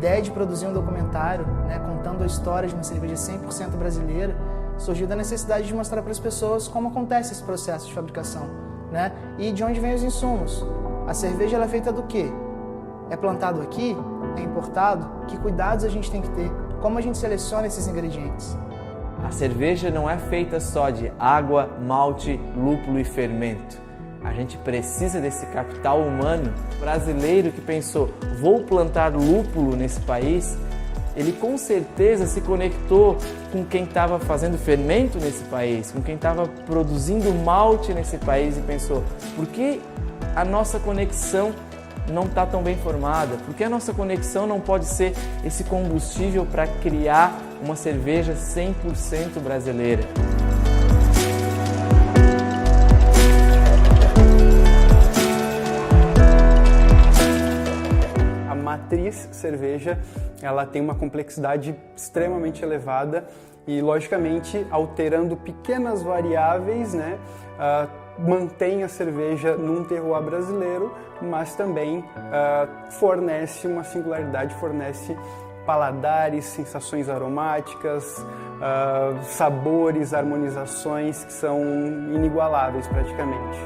ideia de produzir um documentário, né, contando a história de uma cerveja 100% brasileira, surgiu da necessidade de mostrar para as pessoas como acontece esse processo de fabricação, né, e de onde vêm os insumos. A cerveja ela é feita do quê? É plantado aqui? É importado? Que cuidados a gente tem que ter? Como a gente seleciona esses ingredientes? A cerveja não é feita só de água, malte, lúpulo e fermento. A gente precisa desse capital humano brasileiro que pensou, vou plantar lúpulo nesse país. Ele com certeza se conectou com quem estava fazendo fermento nesse país, com quem estava produzindo malte nesse país e pensou, por que a nossa conexão não está tão bem formada? Por que a nossa conexão não pode ser esse combustível para criar uma cerveja 100% brasileira? A matriz cerveja, ela tem uma complexidade extremamente elevada e, logicamente, alterando pequenas variáveis, né, mantém a cerveja num terroir brasileiro, mas também fornece uma singularidade, fornece paladares, sensações aromáticas, sabores, harmonizações que são inigualáveis praticamente.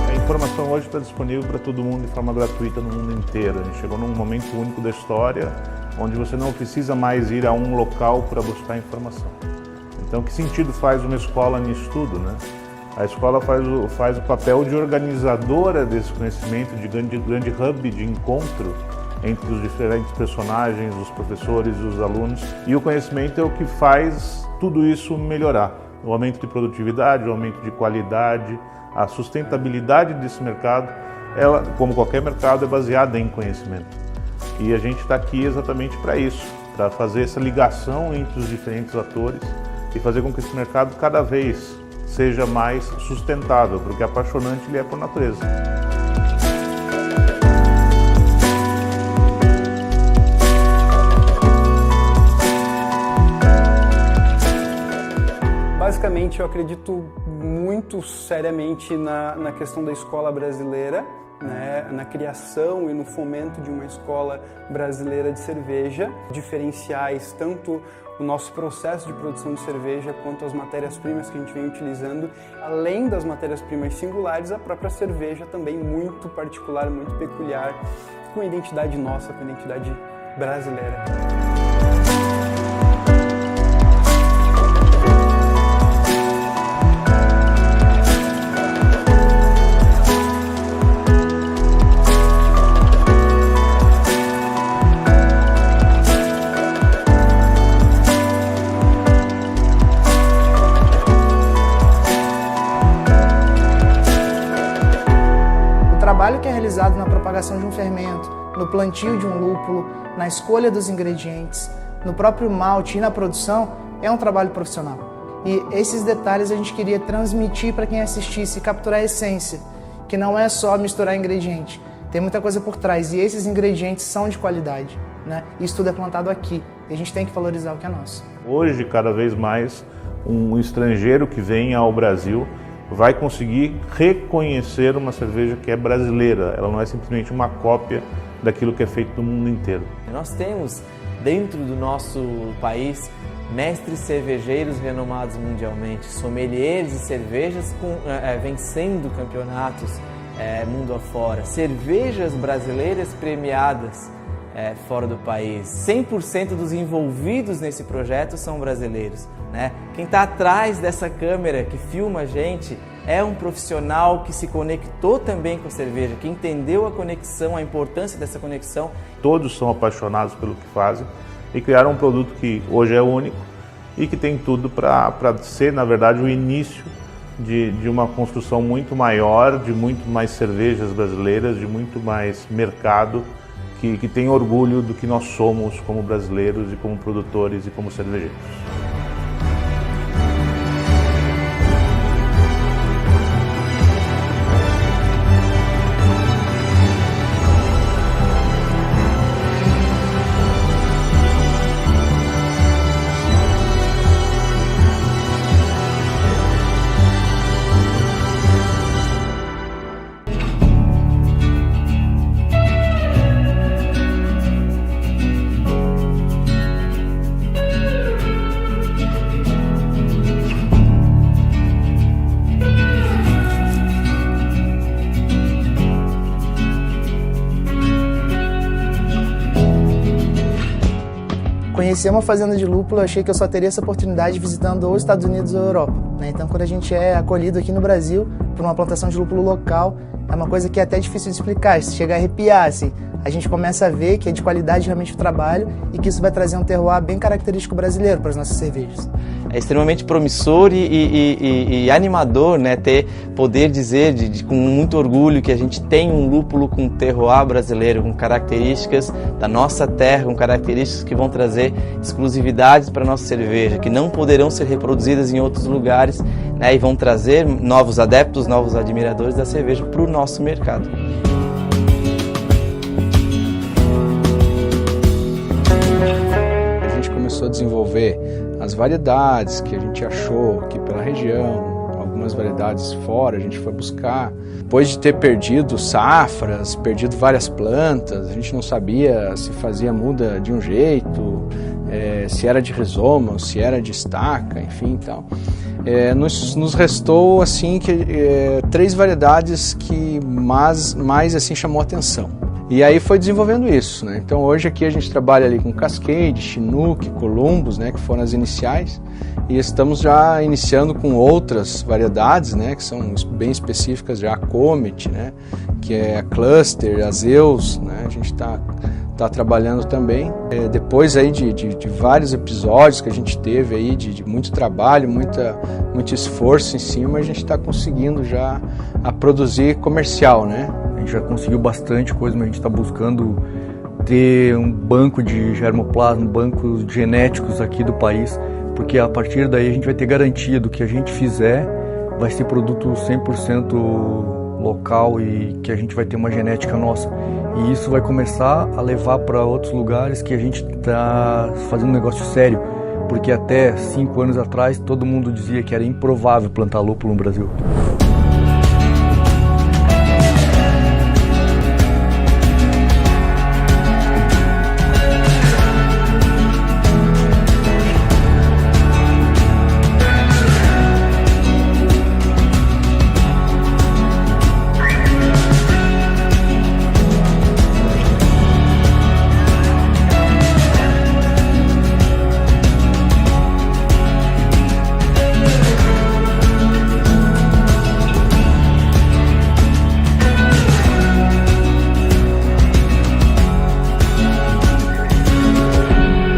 A informação hoje está disponível para todo mundo de forma gratuita no mundo inteiro. A gente chegou num momento único da história, onde você não precisa mais ir a um local para buscar informação. Então, que sentido faz uma escola nisso tudo, né? A escola faz o papel de organizadora desse conhecimento, de grande hub de encontro entre os diferentes personagens, os professores e os alunos. E o conhecimento é o que faz tudo isso melhorar. O aumento de produtividade, o aumento de qualidade, a sustentabilidade desse mercado, ela, como qualquer mercado, é baseada em conhecimento. E a gente está aqui exatamente para isso, para fazer essa ligação entre os diferentes atores e fazer com que esse mercado cada vez seja mais sustentável, porque apaixonante ele é por natureza. Basicamente, eu acredito muito seriamente na questão da escola brasileira, né, na criação e no fomento de uma escola brasileira de cerveja, diferenciais tanto o nosso processo de produção de cerveja quanto as matérias-primas que a gente vem utilizando, além das matérias-primas singulares, a própria cerveja também muito particular, muito peculiar, com identidade nossa, com identidade brasileira. O trabalho que é realizado na propagação de um fermento, no plantio de um lúpulo, na escolha dos ingredientes, no próprio malte e na produção, é um trabalho profissional. E esses detalhes a gente queria transmitir para quem assistisse e capturar a essência, que não é só misturar ingrediente, tem muita coisa por trás e esses ingredientes são de qualidade, né? Isso tudo é plantado aqui e a gente tem que valorizar o que é nosso. Hoje, cada vez mais, um estrangeiro que vem ao Brasil vai conseguir reconhecer uma cerveja que é brasileira. Ela não é simplesmente uma cópia daquilo que é feito no mundo inteiro. Nós temos dentro do nosso país mestres cervejeiros renomados mundialmente, sommeliers de cervejas vencendo campeonatos mundo afora, cervejas brasileiras premiadas fora do país. 100% dos envolvidos nesse projeto são brasileiros, né? Quem está atrás dessa câmera que filma a gente é um profissional que se conectou também com a cerveja, que entendeu a conexão, a importância dessa conexão. Todos são apaixonados pelo que fazem e criaram um produto que hoje é único e que tem tudo para ser, na verdade, o início de uma construção muito maior, de muito mais cervejas brasileiras, de muito mais mercado, que tem orgulho do que nós somos como brasileiros e como produtores e como cervejeiros. conhecer uma fazenda de lúpulo, eu achei que eu só teria essa oportunidade visitando ou os Estados Unidos ou a Europa, né? Então, quando a gente é acolhido aqui no Brasil por uma plantação de lúpulo local, é uma coisa que é até difícil de explicar, chega a arrepiar, assim. A gente começa a ver que é de qualidade realmente o trabalho e que isso vai trazer um terroir bem característico brasileiro para as nossas cervejas. É extremamente promissor e animador, né, poder dizer com muito orgulho que a gente tem um lúpulo com terroir brasileiro, com características da nossa terra, com características que vão trazer exclusividades para a nossa cerveja, que não poderão ser reproduzidas em outros lugares, né, e vão trazer novos adeptos, novos admiradores da cerveja para o nosso mercado. A gente começou a desenvolver as variedades que a gente achou aqui pela região, algumas variedades fora a gente foi buscar. Depois de ter perdido safras, perdido várias plantas, a gente não sabia se fazia muda de um jeito, se era de rizoma, se era de estaca, enfim, tal. Nos restou assim três variedades que mais assim chamou a atenção. E aí foi desenvolvendo isso, né? Então hoje aqui a gente trabalha ali com Cascade, Chinook, Columbus, né, que foram as iniciais, e estamos já iniciando com outras variedades, né, que são bem específicas já, a Comet, né, que é a Cluster, a Zeus, né, a gente está trabalhando também. Depois aí de vários episódios que a gente teve aí, de muito trabalho, muito esforço em cima, a gente está conseguindo já a produzir comercial, né? A gente já conseguiu bastante coisa, mas a gente está buscando ter um banco de germoplasma, bancos genéticos aqui do país, porque a partir daí a gente vai ter garantia do que a gente fizer, vai ser produto 100% local e que a gente vai ter uma genética nossa. E isso vai começar a levar para outros lugares que a gente está fazendo um negócio sério, porque até 5 anos atrás todo mundo dizia que era improvável plantar lúpulo no Brasil.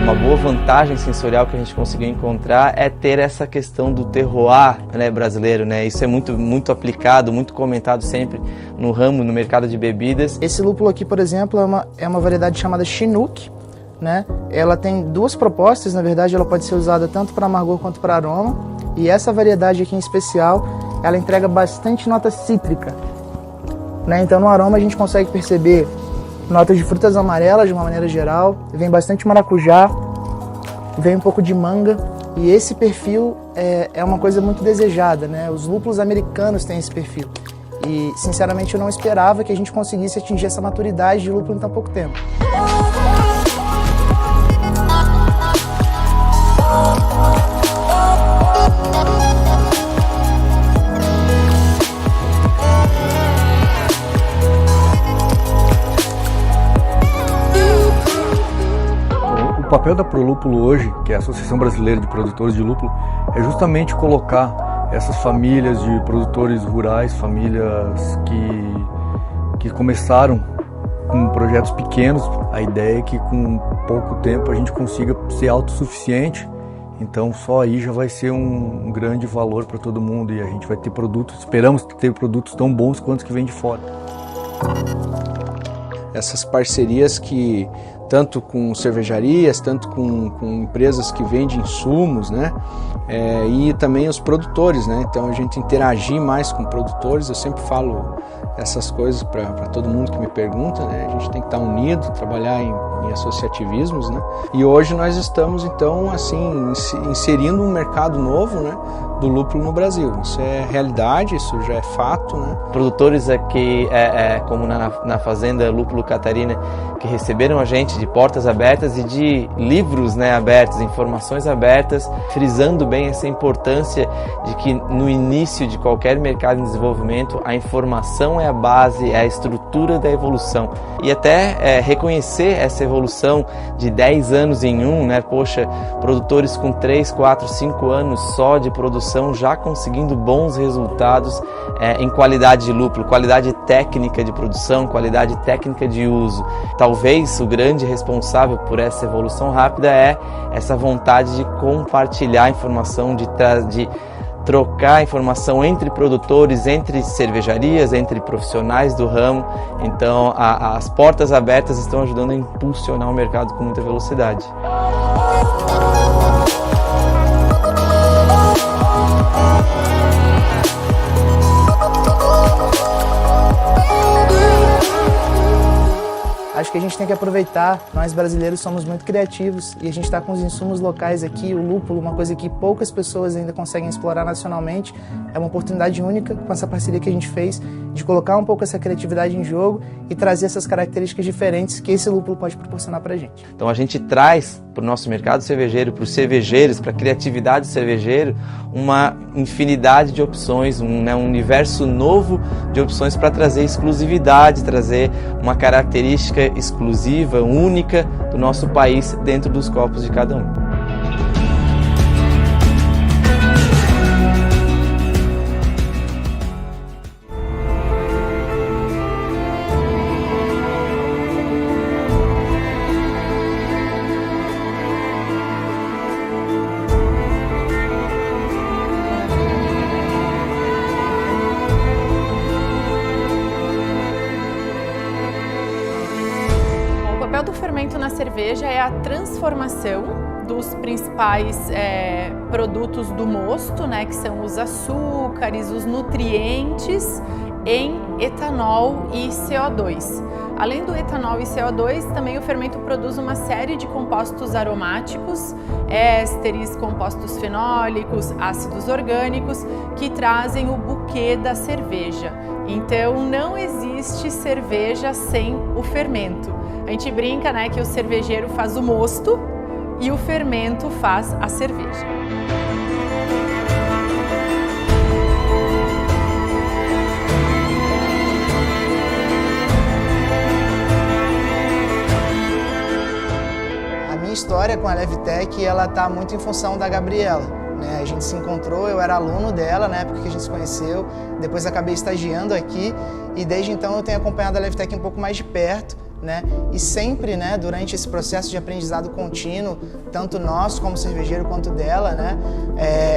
Uma boa vantagem sensorial que a gente conseguiu encontrar é ter essa questão do terroir, né, brasileiro, né? Isso é muito aplicado, muito comentado sempre no ramo, no mercado de bebidas. Esse lúpulo aqui, por exemplo, é uma variedade chamada Chinook, né? Ela tem duas propostas, na verdade ela pode ser usada tanto para amargor quanto para aroma, e essa variedade aqui em especial, ela entrega bastante nota cítrica, né? Então no aroma a gente consegue perceber notas de frutas amarelas de uma maneira geral, vem bastante maracujá, vem um pouco de manga, e esse perfil é uma coisa muito desejada, né? Os lúpulos americanos têm esse perfil, e sinceramente eu não esperava que a gente conseguisse atingir essa maturidade de lúpulo em tão pouco tempo. O papel da Prolúpulo hoje, que é a Associação Brasileira de Produtores de Lúpulo, é justamente colocar essas famílias de produtores rurais, famílias que começaram com projetos pequenos. A ideia é que com pouco tempo a gente consiga ser autossuficiente, então só aí já vai ser um grande valor para todo mundo e a gente vai ter produtos, esperamos ter produtos tão bons quanto os que vêm de fora. Essas parcerias que tanto com cervejarias, tanto com empresas que vendem insumos, né? E também os produtores, né? Então a gente interagir mais com produtores, eu sempre falo essas coisas para todo mundo que me pergunta, né? A gente tem que estar unido, trabalhar em associativismos, né? E hoje nós estamos então assim inserindo um mercado novo, né? do lúpulo no Brasil. Isso é realidade, isso já é fato, né? Produtores aqui, como na Fazenda Lúpulo Catarina, que receberam a gente de portas abertas e de livros, né, abertos, informações abertas, frisando bem essa importância de que no início de qualquer mercado em desenvolvimento, a informação é a base, é a estrutura da evolução. E até reconhecer essa evolução de 10 anos em um, né? Poxa, produtores com 3, 4, 5 anos só de produção já conseguindo bons resultados em qualidade de lúpulo, qualidade técnica de produção, qualidade técnica de uso. Talvez o grande responsável por essa evolução rápida é essa vontade de compartilhar a informação, de trocar informação entre produtores, entre cervejarias, entre profissionais do ramo. Então, as portas abertas estão ajudando a impulsionar o mercado com muita velocidade. Acho que a gente tem que aproveitar, nós brasileiros somos muito criativos e a gente está com os insumos locais aqui, o lúpulo, uma coisa que poucas pessoas ainda conseguem explorar nacionalmente. É uma oportunidade única com essa parceria que a gente fez de colocar um pouco essa criatividade em jogo e trazer essas características diferentes que esse lúpulo pode proporcionar para a gente. Então a gente traz para o nosso mercado cervejeiro, para os cervejeiros, para a criatividade do cervejeiro, uma infinidade de opções, um universo novo de opções para trazer exclusividade, trazer uma característica exclusiva, única do nosso país dentro dos copos de cada um. O papel do fermento na cerveja é a transformação dos principais produtos do mosto, né, que são os açúcares, os nutrientes, em etanol e CO2. Além do etanol e CO2, também o fermento produz uma série de compostos aromáticos, ésteres, compostos fenólicos, ácidos orgânicos, que trazem o buquê da cerveja. Então não existe cerveja sem o fermento. A gente brinca, né, que o cervejeiro faz o mosto e o fermento faz a cerveja. A minha história com a Levtech, ela tá muito em função da Gabriela, né? A gente se encontrou, eu era aluno dela na época que a gente se conheceu, depois acabei estagiando aqui e desde então eu tenho acompanhado a Levtech um pouco mais de perto, né? E sempre, né, durante esse processo de aprendizado contínuo, tanto nosso como cervejeiro quanto dela, né,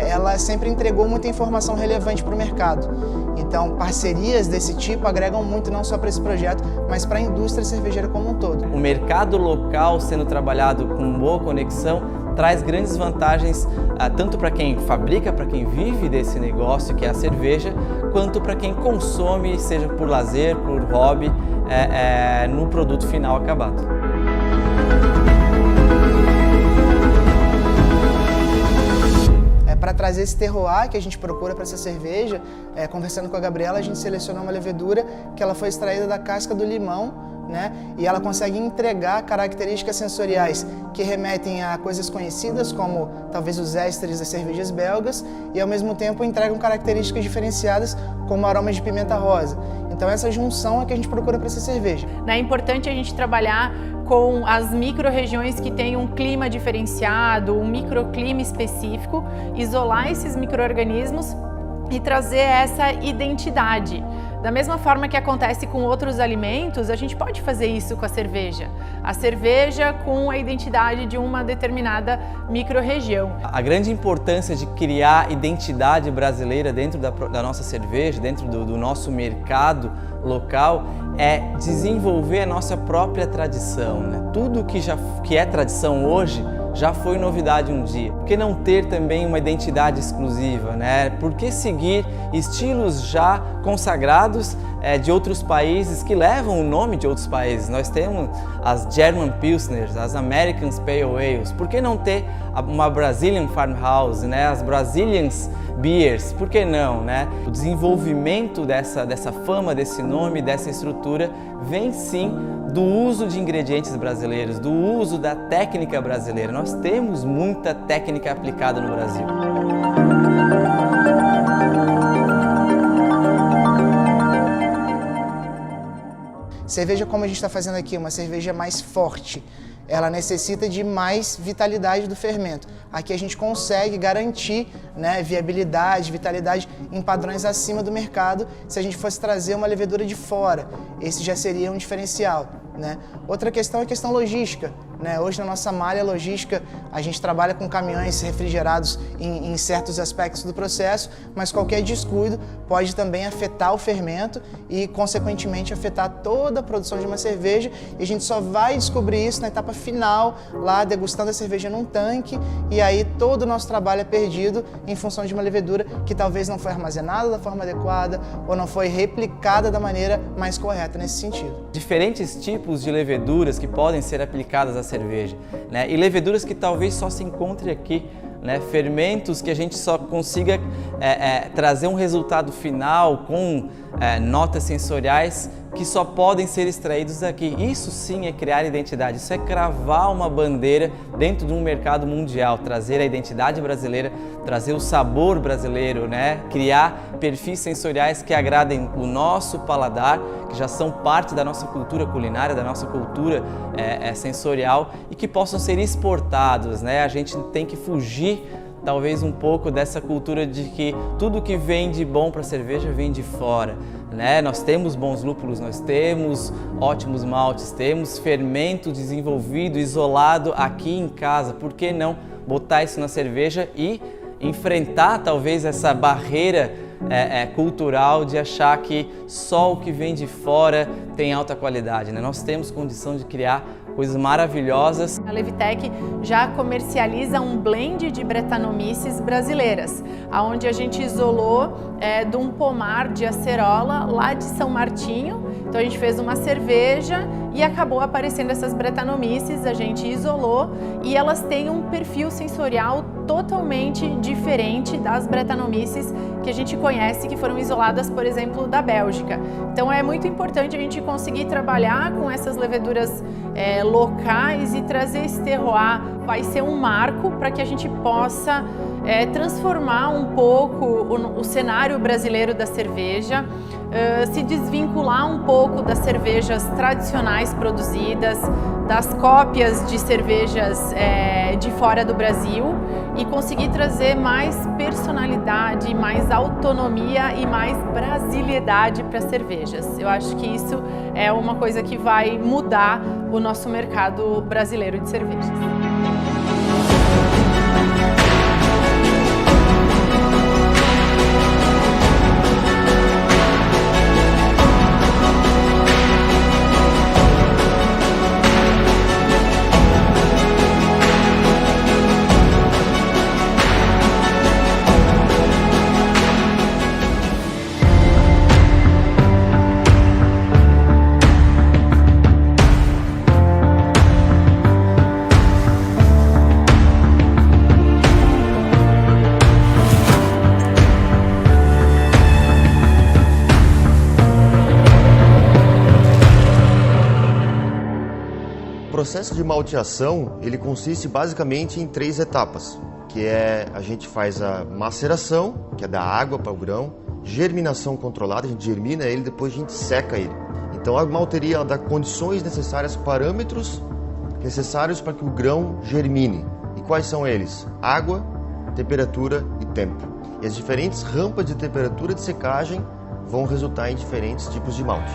ela sempre entregou muita informação relevante para o mercado. Então, parcerias desse tipo agregam muito não só para esse projeto, mas para a indústria cervejeira como um todo. O mercado local sendo trabalhado com boa conexão traz grandes vantagens tanto para quem fabrica, para quem vive desse negócio que é a cerveja, quanto para quem consome, seja por lazer, por hobby, no produto final acabado. Para trazer esse terroir que a gente procura para essa cerveja, conversando com a Gabriela, a gente selecionou uma levedura que ela foi extraída da casca do limão, né? E ela consegue entregar características sensoriais que remetem a coisas conhecidas, como talvez os ésteres das cervejas belgas, e ao mesmo tempo entregam características diferenciadas, como aromas de pimenta rosa. Então essa junção é que a gente procura para essa cerveja. É importante a gente trabalhar com as micro-regiões que têm um clima diferenciado, um microclima específico, isolar esses micro-organismos e trazer essa identidade. Da mesma forma que acontece com outros alimentos, a gente pode fazer isso com a cerveja. A cerveja com a identidade de uma determinada micro-região. A grande importância de criar identidade brasileira dentro da nossa cerveja, dentro do nosso mercado local, é desenvolver a nossa própria tradição, né? Tudo que é tradição hoje já foi novidade um dia. Por que não ter também uma identidade exclusiva, né? Por que seguir estilos já consagrados de outros países que levam o nome de outros países? Nós temos as German Pilsners, as American Pale Ales. Por que não ter uma Brazilian Farmhouse, né? As Brazilian Beers, por que não, né? O desenvolvimento dessa fama, desse nome, dessa estrutura, vem sim do uso de ingredientes brasileiros, do uso da técnica brasileira. Nós temos muita técnica aplicada no Brasil. Cerveja, como a gente está fazendo aqui, uma cerveja mais forte, ela necessita de mais vitalidade do fermento. Aqui a gente consegue garantir, né, viabilidade, vitalidade em padrões acima do mercado se a gente fosse trazer uma levedura de fora. Esse já seria um diferencial, né? Outra questão é a questão logística, né? Hoje na nossa malha logística a gente trabalha com caminhões refrigerados em certos aspectos do processo, mas qualquer descuido pode também afetar o fermento e consequentemente afetar toda a produção de uma cerveja, e a gente só vai descobrir isso na etapa final, lá degustando a cerveja num tanque, e aí todo o nosso trabalho é perdido em função de uma levedura que talvez não foi armazenada da forma adequada ou não foi replicada da maneira mais correta nesse sentido. Diferentes tipos de leveduras que podem ser aplicadas à cerveja, né? E leveduras que talvez só se encontre aqui, né? Fermentos que a gente só consiga trazer um resultado final com notas sensoriais que só podem ser extraídos daqui. Isso sim é criar identidade, isso é cravar uma bandeira dentro de um mercado mundial, trazer a identidade brasileira, trazer o sabor brasileiro, né? Criar perfis sensoriais que agradem o nosso paladar, que já são parte da nossa cultura culinária, da nossa cultura sensorial, e que possam ser exportados, né? A gente tem que fugir talvez um pouco dessa cultura de que tudo que vem de bom para a cerveja vem de fora, né? Nós temos bons lúpulos, nós temos ótimos maltes, temos fermento desenvolvido, isolado aqui em casa. Por que não botar isso na cerveja e enfrentar talvez essa barreira cultural de achar que só o que vem de fora tem alta qualidade, né? Nós temos condição de criar coisas maravilhosas. A Levitec já comercializa um blend de Brettanomyces brasileiras, onde a gente isolou de um pomar de acerola lá de São Martinho. Então a gente fez uma cerveja e acabou aparecendo essas Brettanomyces, a gente isolou, e elas têm um perfil sensorial totalmente diferente das Brettanomyces que a gente conhece, que foram isoladas, por exemplo, da Bélgica. Então é muito importante a gente conseguir trabalhar com essas leveduras locais e trazer esse terroir. Vai ser um marco para que a gente possa transformar um pouco o cenário brasileiro da cerveja, se desvincular um pouco das cervejas tradicionais produzidas, das cópias de cervejas de fora do Brasil, e conseguir trazer mais personalidade, mais autonomia e mais brasilidade para as cervejas. Eu acho que isso é uma coisa que vai mudar o nosso mercado brasileiro de cervejas. O processo de malteação, ele consiste basicamente em 3 etapas, que é a gente faz a maceração, que é dar água para o grão, germinação controlada, a gente germina ele, depois a gente seca ele. Então a malteria ela dá condições necessárias, parâmetros necessários para que o grão germine. E quais são eles? Água, temperatura e tempo. E as diferentes rampas de temperatura de secagem vão resultar em diferentes tipos de malte.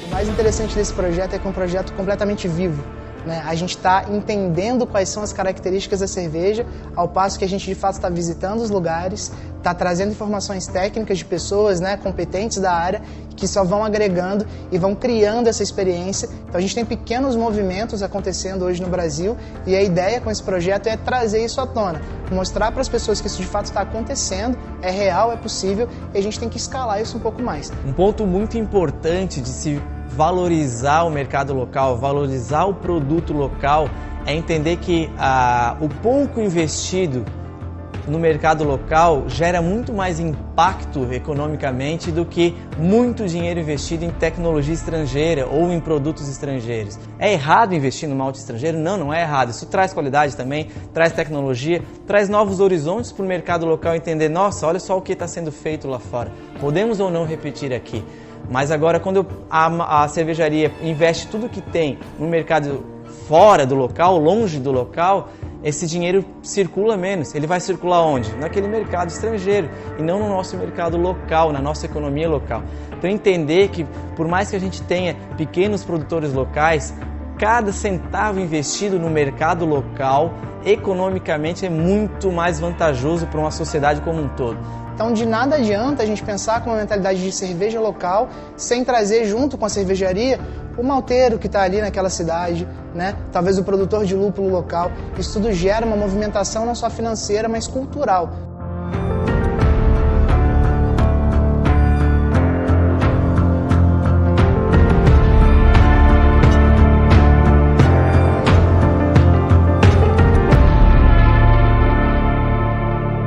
O mais interessante desse projeto é que é um projeto completamente vivo, né? A gente está entendendo quais são as características da cerveja, ao passo que a gente de fato está visitando os lugares, está trazendo informações técnicas de pessoas, né, competentes da área, que só vão agregando e vão criando essa experiência. Então a gente tem pequenos movimentos acontecendo hoje no Brasil, e a ideia com esse projeto é trazer isso à tona, mostrar para as pessoas que isso de fato está acontecendo, é real, é possível, e a gente tem que escalar isso um pouco mais. Um ponto muito importante de se valorizar o mercado local, valorizar o produto local, é entender que o pouco investido no mercado local gera muito mais impacto economicamente do que muito dinheiro investido em tecnologia estrangeira ou em produtos estrangeiros. É errado investir no malte estrangeiro? Não, não é errado. Isso traz qualidade também, traz tecnologia, traz novos horizontes para o mercado local entender, nossa, olha só o que está sendo feito lá fora. Podemos ou não repetir aqui. Mas agora, quando a cervejaria investe tudo que tem no mercado fora do local, longe do local, esse dinheiro circula menos. Ele vai circular onde? Naquele mercado estrangeiro e não no nosso mercado local, na nossa economia local. Então entender que por mais que a gente tenha pequenos produtores locais, cada centavo investido no mercado local, economicamente é muito mais vantajoso para uma sociedade como um todo. Então, de nada adianta a gente pensar com uma mentalidade de cerveja local sem trazer junto com a cervejaria o malteiro que está ali naquela cidade, né? Talvez o produtor de lúpulo local. Isso tudo gera uma movimentação não só financeira, mas cultural.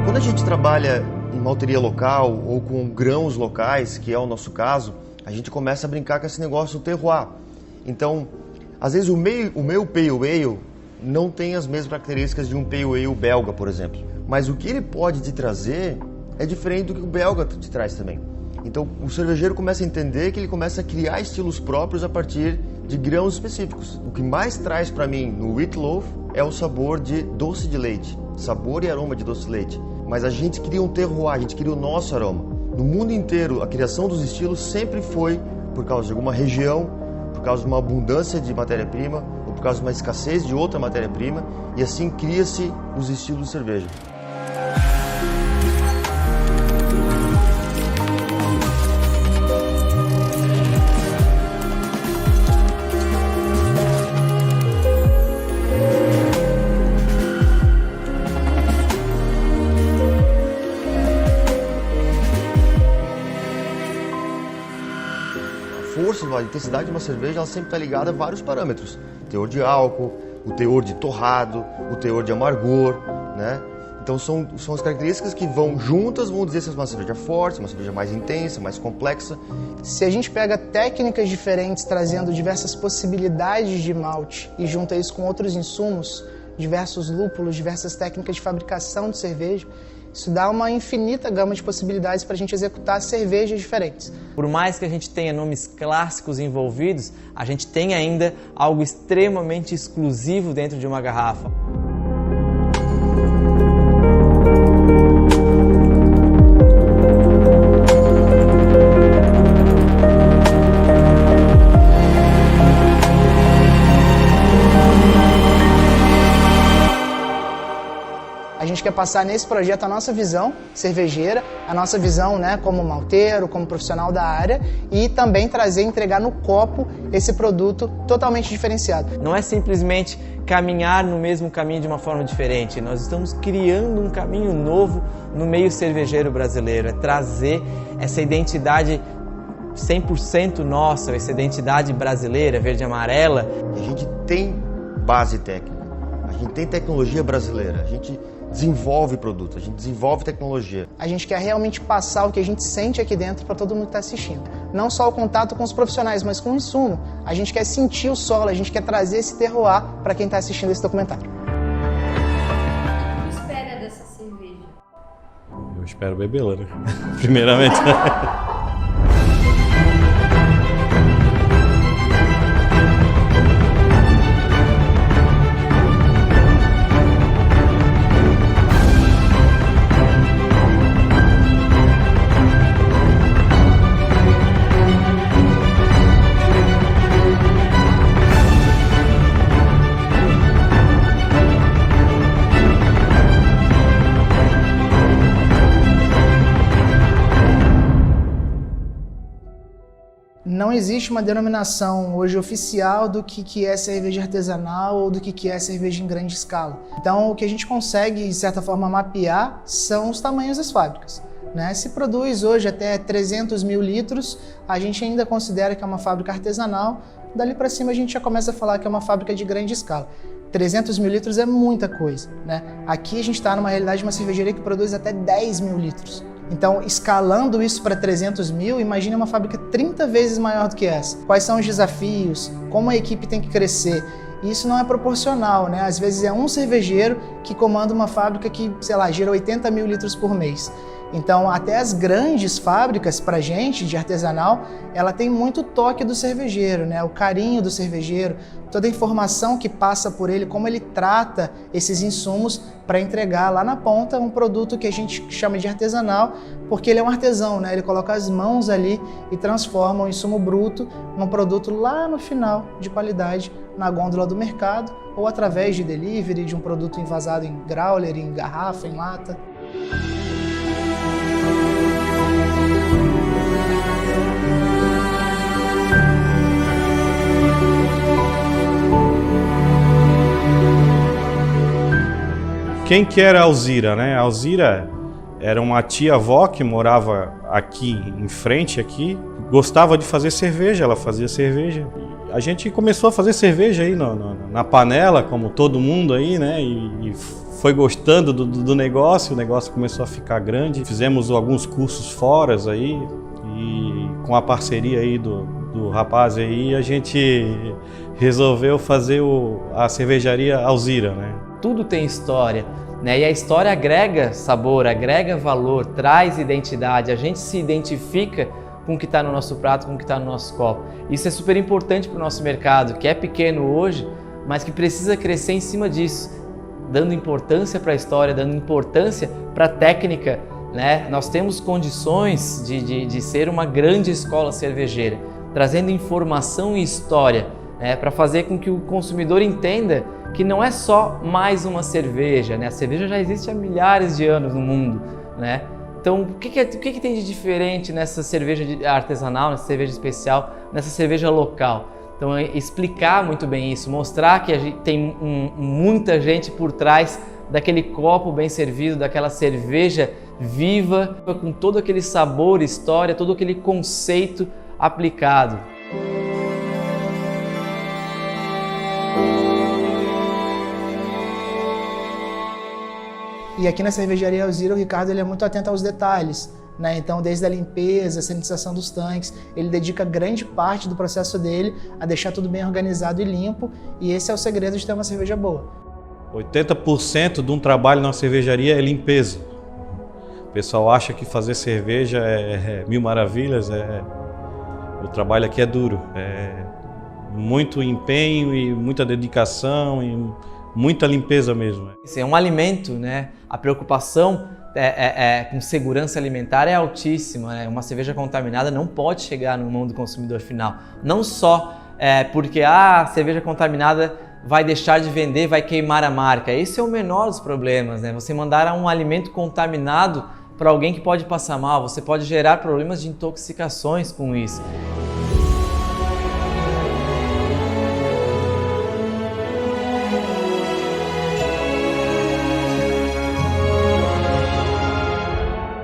Quando a gente trabalha em malteria local ou com grãos locais, que é o nosso caso, a gente começa a brincar com esse negócio do terroir. Então, às vezes o meu Pale Ale não tem as mesmas características de um Pale Ale belga, por exemplo. Mas o que ele pode te trazer é diferente do que o belga te traz também. Então, o cervejeiro começa a entender que ele começa a criar estilos próprios a partir de grãos específicos. O que mais traz para mim no Wheat Loaf é o sabor de doce de leite, sabor e aroma de doce de leite. Mas a gente cria um terroir, a gente cria o nosso aroma. No mundo inteiro, a criação dos estilos sempre foi por causa de alguma região, por causa de uma abundância de matéria-prima ou por causa de uma escassez de outra matéria-prima, e assim cria-se os estilos de cerveja. A intensidade de uma cerveja ela sempre está ligada a vários parâmetros. O teor de álcool, o teor de torrado, o teor de amargor, né? Então são as características que vão juntas, vão dizer se é uma cerveja forte, uma cerveja mais intensa, mais complexa. Se a gente pega técnicas diferentes, trazendo diversas possibilidades de malte e junta isso com outros insumos, diversos lúpulos, diversas técnicas de fabricação de cerveja, isso dá uma infinita gama de possibilidades para a gente executar cervejas diferentes. Por mais que a gente tenha nomes clássicos envolvidos, a gente tem ainda algo extremamente exclusivo dentro de uma garrafa. A gente quer passar nesse projeto a nossa visão cervejeira, a nossa visão, né, como malteiro, como profissional da área, e também trazer e entregar no copo esse produto totalmente diferenciado. Não é simplesmente caminhar no mesmo caminho de uma forma diferente, nós estamos criando um caminho novo no meio cervejeiro brasileiro, é trazer essa identidade 100% nossa, essa identidade brasileira, verde e amarela. A gente tem base técnica, a gente tem tecnologia brasileira, a gente desenvolve produto, a gente desenvolve tecnologia. A gente quer realmente passar o que a gente sente aqui dentro para todo mundo que está assistindo. Não só o contato com os profissionais, mas com o insumo. A gente quer sentir o solo, a gente quer trazer esse terroir para quem está assistindo esse documentário. O que você espera dessa cerveja? Eu espero bebê-la, né? Primeiramente. Não existe uma denominação hoje oficial do que é cerveja artesanal ou do que é cerveja em grande escala. Então, o que a gente consegue, de certa forma, mapear são os tamanhos das fábricas. né? Se produz hoje até 300 mil litros, a gente ainda considera que é uma fábrica artesanal. Dali para cima a gente já começa a falar que é uma fábrica de grande escala. 300 mil litros é muita coisa, né? Aqui a gente está numa realidade de uma cervejaria que produz até 10 mil litros. Então, escalando isso para 300 mil, imagine uma fábrica 30 vezes maior do que essa. Quais são os desafios? Como a equipe tem que crescer? Isso não é proporcional, né? Às vezes é um cervejeiro que comanda uma fábrica que, sei lá, gira 80 mil litros por mês. Então, até as grandes fábricas, pra gente, de artesanal, ela tem muito toque do cervejeiro, né? O carinho do cervejeiro, toda a informação que passa por ele, como ele trata esses insumos para entregar lá na ponta um produto que a gente chama de artesanal, porque ele é um artesão, né? Ele coloca as mãos ali e transforma o insumo bruto num produto lá no final, de qualidade, na gôndola do mercado, ou através de delivery, de um produto envasado em growler, em garrafa, em lata. Quem que era a Alzira, né? A Alzira era uma tia-avó que morava aqui em frente, aqui. Gostava de fazer cerveja, ela fazia cerveja. A gente começou a fazer cerveja aí na panela, como todo mundo aí, né? E foi gostando do negócio, o negócio começou a ficar grande. Fizemos alguns cursos fora aí e com a parceria aí do rapaz aí, a gente resolveu fazer a cervejaria Alzira, né? Tudo tem história, né? E a história agrega sabor, agrega valor, traz identidade, a gente se identifica com o que está no nosso prato, com o que está no nosso copo. Isso é super importante para o nosso mercado, que é pequeno hoje, mas que precisa crescer em cima disso, dando importância para a história, dando importância para a técnica, né? Nós temos condições de ser uma grande escola cervejeira, trazendo informação e história, né? Para fazer com que o consumidor entenda que não é só mais uma cerveja, né? A cerveja já existe há milhares de anos no mundo, né? Então, o que tem de diferente nessa cerveja artesanal, nessa cerveja especial, nessa cerveja local? Então, explicar muito bem isso, mostrar que a gente tem muita gente por trás daquele copo bem servido, daquela cerveja viva, com todo aquele sabor, história, todo aquele conceito aplicado. E aqui na cervejaria Alzira, o Ricardo ele é muito atento aos detalhes, né? Então, desde a limpeza, a sanitização dos tanques, ele dedica grande parte do processo dele a deixar tudo bem organizado e limpo, e esse é o segredo de ter uma cerveja boa. 80% de um trabalho na cervejaria é limpeza. O pessoal acha que fazer cerveja é mil maravilhas, o trabalho aqui é duro, é muito empenho e muita dedicação e muita limpeza mesmo. É um alimento, né? A preocupação com segurança alimentar é altíssima, né? Uma cerveja contaminada não pode chegar no mão do consumidor final. Não só porque a cerveja contaminada vai deixar de vender, vai queimar a marca. Esse é o menor dos problemas, né? Você mandar um alimento contaminado para alguém que pode passar mal, você pode gerar problemas de intoxicações com isso.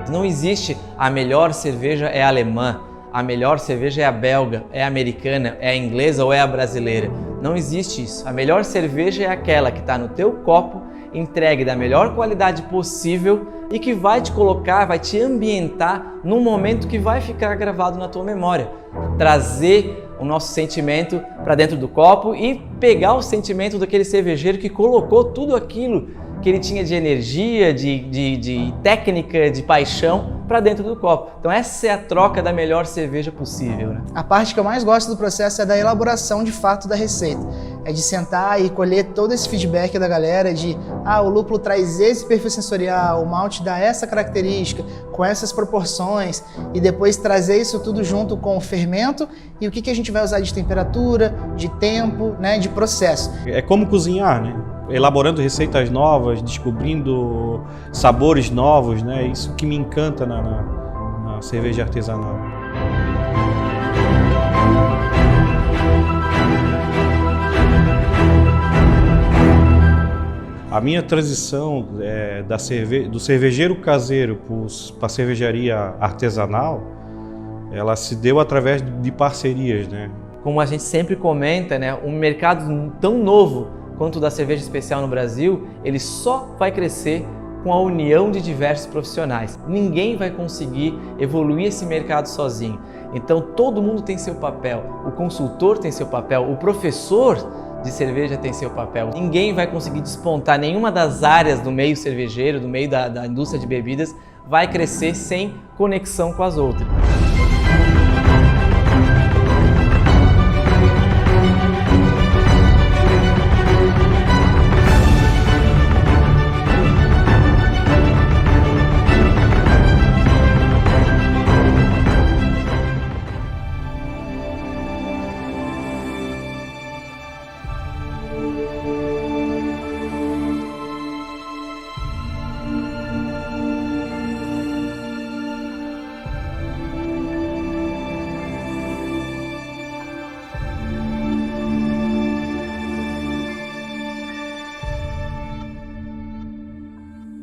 Não existe a melhor cerveja é a alemã, a melhor cerveja é a belga, é a americana, é a inglesa ou é a brasileira. Não existe isso. A melhor cerveja é aquela que está no teu copo, entregue da melhor qualidade possível e que vai te colocar, vai te ambientar num momento que vai ficar gravado na tua memória. Trazer o nosso sentimento para dentro do copo e pegar o sentimento daquele cervejeiro que colocou tudo aquilo que ele tinha de energia, de técnica, de paixão para dentro do copo. Então essa é a troca da melhor cerveja possível, né? A parte que eu mais gosto do processo é da elaboração de fato da receita. É de sentar e colher todo esse feedback da galera de o lúpulo traz esse perfil sensorial, o malte dá essa característica, com essas proporções, e depois trazer isso tudo junto com o fermento e o que a gente vai usar de temperatura, de tempo, né, de processo. É como cozinhar, né? Elaborando receitas novas, descobrindo sabores novos, né? Isso que me encanta na cerveja artesanal. A minha transição do cervejeiro caseiro para a cervejaria artesanal, ela se deu através de parcerias, né? Como a gente sempre comenta, né, um mercado tão novo quanto o da cerveja especial no Brasil, ele só vai crescer com a união de diversos profissionais. Ninguém vai conseguir evoluir esse mercado sozinho. Então todo mundo tem seu papel, o consultor tem seu papel, o professor de cerveja tem seu papel. Ninguém vai conseguir despontar, nenhuma das áreas do meio cervejeiro, do meio da indústria de bebidas, vai crescer sem conexão com as outras.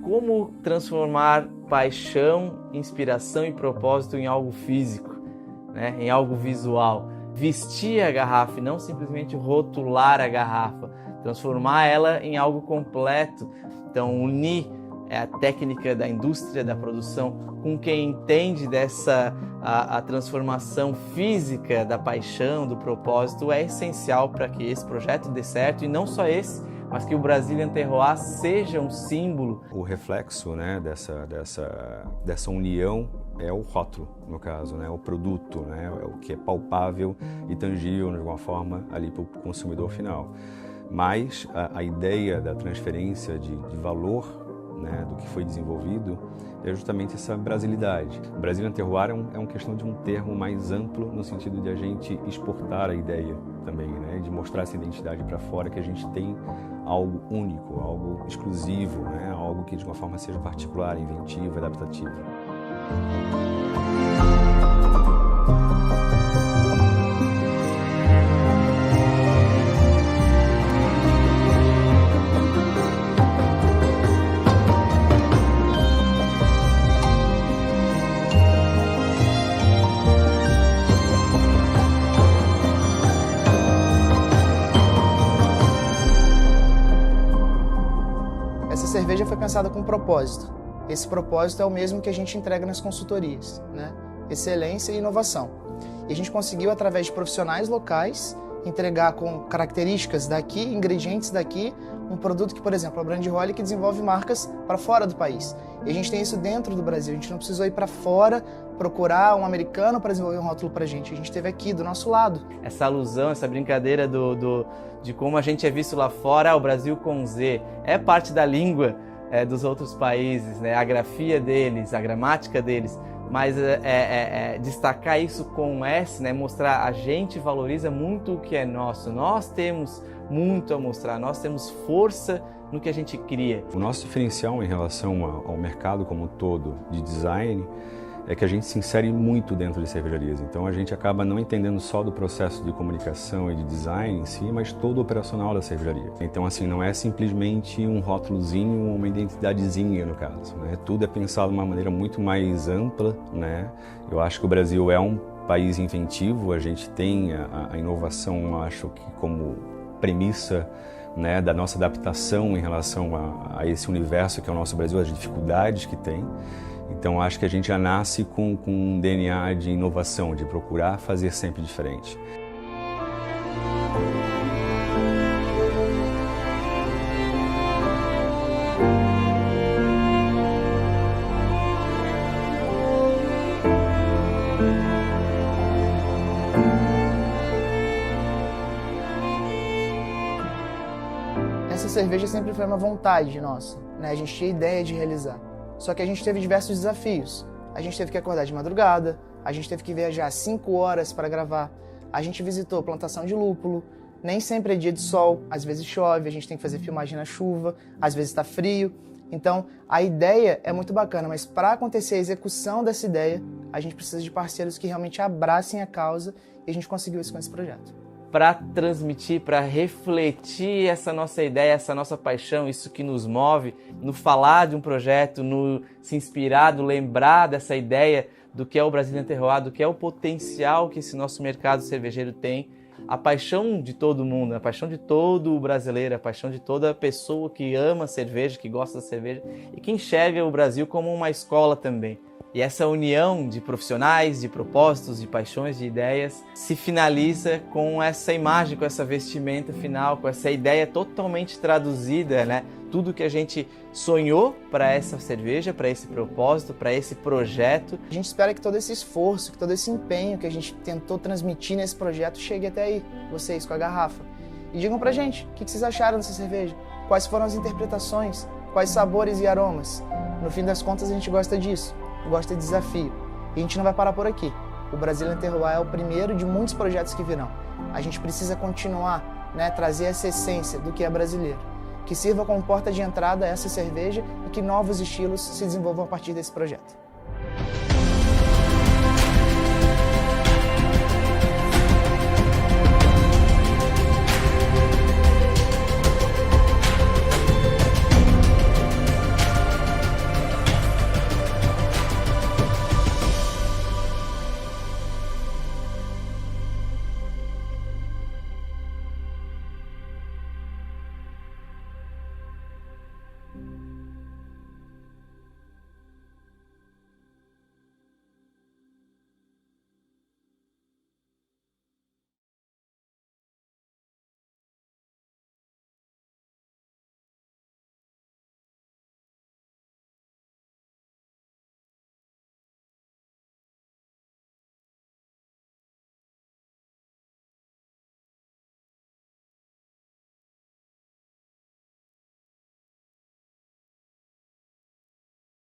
Como transformar paixão, inspiração e propósito em algo físico, né? Em algo visual. Vestir a garrafa e não simplesmente rotular a garrafa, transformar ela em algo completo. Então, unir a técnica da indústria da produção com quem entende dessa a transformação física da paixão, do propósito, é essencial para que esse projeto dê certo, e não só esse, mas que o Brazilian Terroir seja um símbolo. O reflexo, né, dessa união é o rótulo, no caso, né, o produto, né, é o que é palpável e tangível de alguma forma ali para o consumidor final. Mas a ideia da transferência de valor, né, do que foi desenvolvido é justamente essa brasilidade. O Brazilian Terroir é uma questão de um termo mais amplo no sentido de a gente exportar a ideia também, né, de mostrar essa identidade para fora, que a gente tem algo único, algo exclusivo, né, algo que de uma forma seja particular, inventiva, adaptativa. Essa cerveja foi pensada com um propósito. Esse propósito é o mesmo que a gente entrega nas consultorias, né? Excelência e inovação. E a gente conseguiu, através de profissionais locais, entregar com características daqui, ingredientes daqui, um produto que, por exemplo, a Brand Holly, que desenvolve marcas para fora do país. E a gente tem isso dentro do Brasil. A gente não precisou ir para fora procurar um americano para desenvolver um rótulo para a gente. A gente teve aqui, do nosso lado. Essa alusão, essa brincadeira de como a gente é visto lá fora, o Brasil com Z, é parte da língua dos outros países, né? A grafia deles, a gramática deles, mas destacar isso com S, né? Mostrar a gente valoriza muito o que é nosso, nós temos muito a mostrar, nós temos força no que a gente cria. O nosso diferencial em relação ao mercado como um todo de design é que a gente se insere muito dentro de cervejarias, então a gente acaba não entendendo só do processo de comunicação e de design em si, mas todo o operacional da cervejaria. Então assim, não é simplesmente um rótulozinho ou uma identidadezinha no caso, né? Tudo é pensado de uma maneira muito mais ampla, né? Eu acho que o Brasil é um país inventivo, a gente tem a inovação, acho que como premissa, né, da nossa adaptação em relação a esse universo que é o nosso Brasil, as dificuldades que tem. Então acho que a gente já nasce com um DNA de inovação, de procurar fazer sempre diferente. Essa cerveja sempre foi uma vontade nossa, né? A gente tinha ideia de realizar. Só que a gente teve diversos desafios. A gente teve que acordar de madrugada, a gente teve que viajar 5 horas para gravar, a gente visitou plantação de lúpulo, nem sempre é dia de sol, às vezes chove, a gente tem que fazer filmagem na chuva, às vezes está frio. Então, a ideia é muito bacana, mas para acontecer a execução dessa ideia, a gente precisa de parceiros que realmente abracem a causa, e a gente conseguiu isso com esse projeto. para transmitir, para refletir essa nossa ideia, essa nossa paixão, isso que nos move, no falar de um projeto, no se inspirar, no lembrar dessa ideia do que é o Brazilian Terroir, do que é o potencial que esse nosso mercado cervejeiro tem. A paixão de todo mundo, a paixão de todo brasileiro, a paixão de toda pessoa que ama cerveja, que gosta da cerveja e que enxerga o Brasil como uma escola também. E essa união de profissionais, de propósitos, de paixões, de ideias se finaliza com essa imagem, com essa vestimenta final, com essa ideia totalmente traduzida, né? Tudo que a gente sonhou para essa cerveja, para esse propósito, para esse projeto. A gente espera que todo esse esforço, que todo esse empenho que a gente tentou transmitir nesse projeto chegue até aí, vocês com a garrafa. E digam pra gente, o que vocês acharam dessa cerveja? Quais foram as interpretações? Quais sabores e aromas? No fim das contas, a gente gosta disso, gosta de desafio. E a gente não vai parar por aqui. O Brazilian Terroir é o primeiro de muitos projetos que virão. A gente precisa continuar, né, trazer essa essência do que é brasileiro. Que sirva como porta de entrada a essa cerveja e que novos estilos se desenvolvam a partir desse projeto.